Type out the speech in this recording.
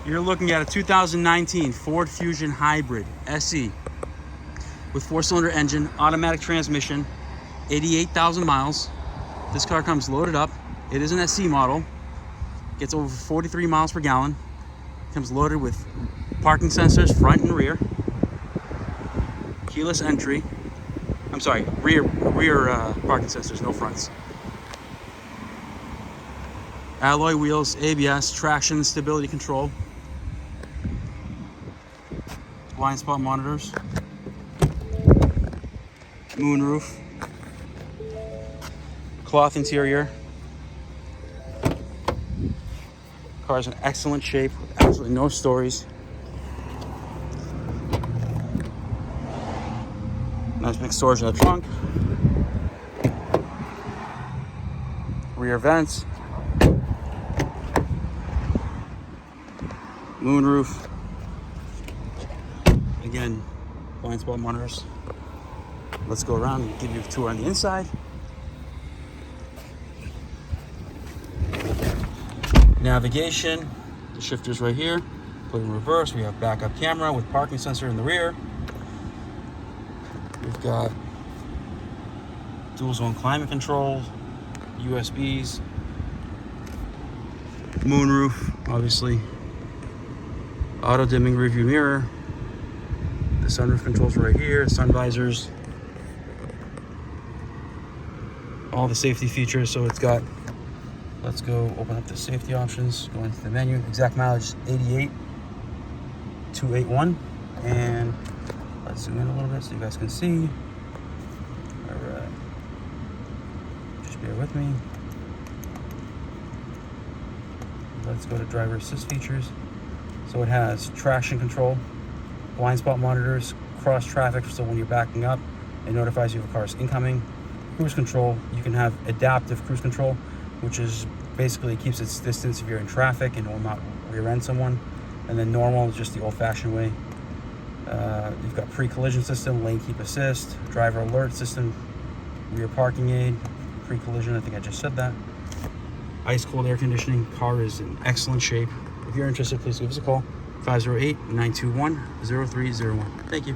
You're looking at a 2019 Ford Fusion Hybrid SE with 4-cylinder engine, automatic transmission, 88,000 miles. This car comes loaded up. It is an SE model. Gets over 43 miles per gallon. Comes loaded with parking sensors front and rear. Keyless entry. I'm sorry, rear parking sensors, no fronts. Alloy wheels, ABS, traction, stability control. Blind spot monitors. Moonroof. Cloth interior. Car's in excellent shape, absolutely no stories. Nice big storage in the trunk. Rear vents. Moonroof. Again, blind spot monitors. Let's go around and give you a tour on the inside. Navigation, the shifter's right here. Put in reverse. We have backup camera with parking sensor in the rear. We've got dual zone climate control, USBs, moonroof, obviously, auto dimming rearview mirror. The sunroof controls right here, sun visors, all the safety features. So it's got, let's go open up the safety options, go into the menu. Exact mileage 88,281. And let's zoom in a little bit so you guys can see. All right, just bear with me. Let's go to driver assist features. So it has traction control, blind spot monitors, cross traffic, so when you're backing up, it notifies you if a car is incoming. Cruise control, you can have adaptive cruise control, which is basically keeps its distance if you're in traffic and will not rear end someone. And then normal is just the old-fashioned way. You've got pre-collision system, lane keep assist, driver alert system, rear parking aid, pre-collision, I think I just said that. Ice cold air conditioning. Car is in excellent shape. If you're interested, please give us a call, 508-921-0301. Thank you.